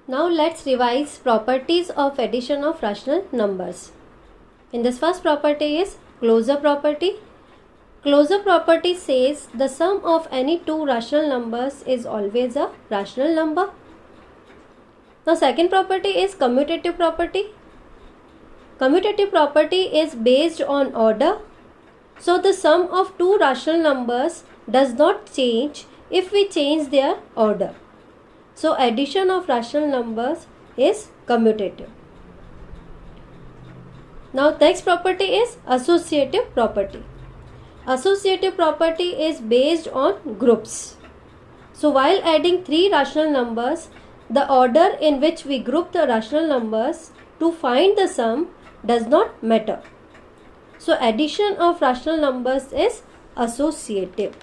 Now let's revise properties of addition of rational numbers. In this first property is closure property. Closure property says the sum of any two rational numbers is always a rational number. Now second property is commutative property. Commutative property is based on order. So the sum of two rational numbers does not change if we change their order. So addition of rational numbers is commutative. Now next property is associative property. Associative property is based on groups. So while adding three rational numbers, the order in which we group the rational numbers to find the sum does not matter. So addition of rational numbers is associative.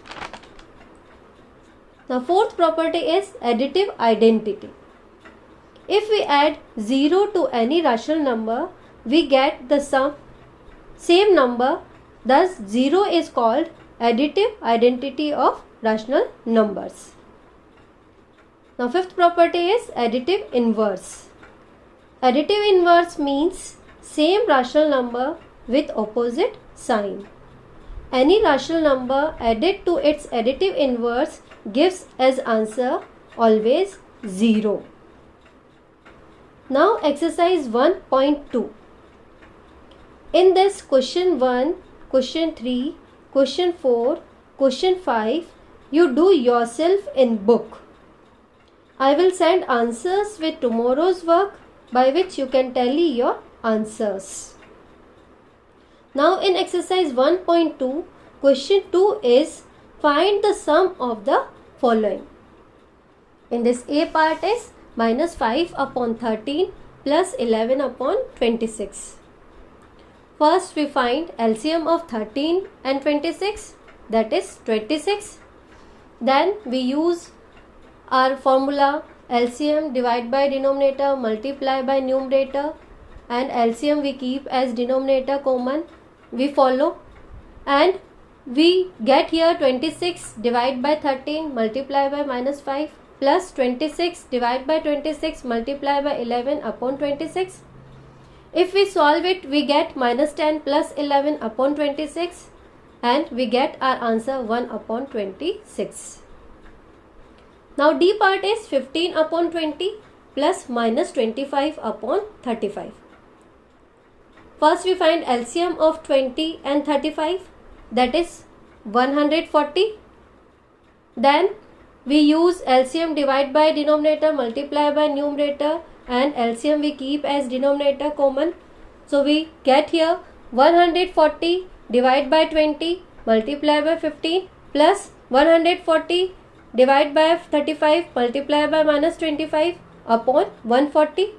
Now fourth property is additive identity. If we add 0 to any rational number, we get the same number. Thus 0 is called additive identity of rational numbers. Now fifth property is additive inverse. Additive inverse means same rational number with opposite sign. Any rational number added to its additive inverse gives as answer always 0. Now exercise 1.2. In this question 1, question 3, question 4, question 5, you do yourself in book. I will send answers with tomorrow's work by which you can tally your answers. Now in exercise 1.2, question 2 is find the sum of the following. In this A part is minus 5 upon 13 plus 11 upon 26. First we find LCM of 13 and 26, that is 26. Then we use our formula LCM divide by denominator multiply by numerator, and LCM we keep as denominator common. We follow and we get here 26 divide by 13 multiply by minus 5 plus 26 divide by 26 multiply by 11 upon 26. If we solve it, we get minus 10 plus 11 upon 26 and we get our answer 1 upon 26. Now D part is 15 upon 20 plus minus 25 upon 35. First we find LCM of 20 and 35, that is 140. Then we use LCM divide by denominator multiply by numerator, and LCM we keep as denominator common. So we get here 140 divide by 20 multiply by 15 plus 140 divide by 35 multiply by minus 25 upon 140.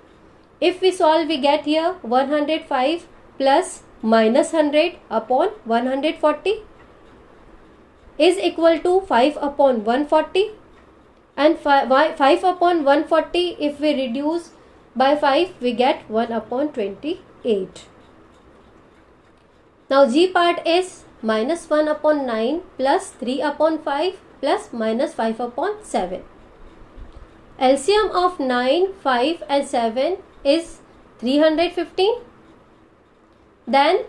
If we solve, we get here 105 plus minus 100 upon 140 is equal to 5 upon 140, and 5 upon 140 if we reduce by 5 we get 1 upon 28. Now G part is minus 1 upon 9 plus 3 upon 5 plus minus 5 upon 7. LCM of 9, 5 and 7 is 315. Then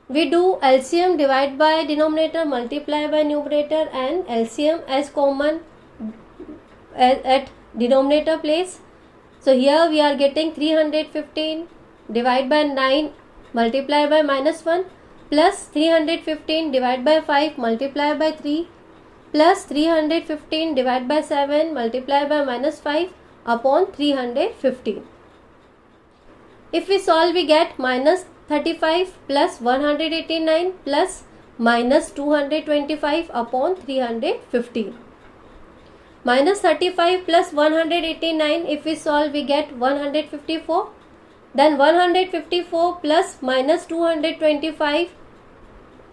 we do LCM divide by denominator multiply by numerator and LCM as common at denominator place. So here we are getting 315 divide by 9 multiply by minus 1 plus 315 divide by 5 multiply by 3 plus 315 divide by 7 multiply by minus 5 upon 315. If we solve, we get minus 35 plus 189 plus minus 225 upon 315. Minus 35 plus 189, if we solve, we get 154. Then 154 plus minus 225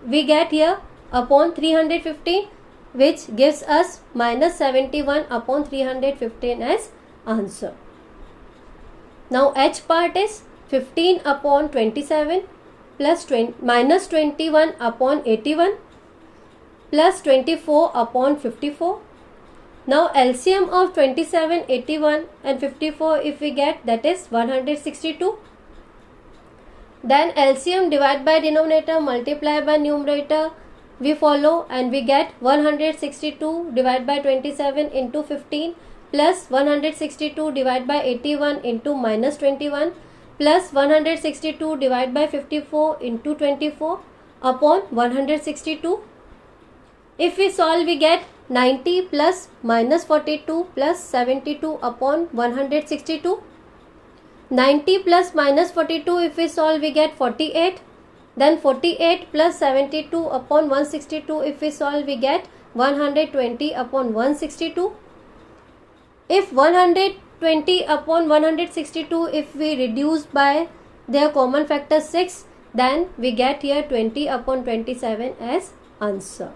we get here upon 315, which gives us minus 71 upon 315 as answer. Now H part is 15 upon 27 plus minus 21 upon 81 plus 24 upon 54. Now LCM of 27, 81 and 54 if we get, that is 162. Then LCM divide by denominator, multiply by numerator we follow, and we get 162 divide by 27 into 15 plus 162 divide by 81 into minus 21 plus 162 divide by 54 into 24 upon 162. If we solve, we get 90 plus minus 42 plus 72 upon 162. 90 plus minus 42 if we solve, we get 48. Then 48 plus 72 upon 162 if we solve, we get 120 upon 162. If 120 upon 162 if we reduce by their common factor 6, then we get here 20 upon 27 as answer.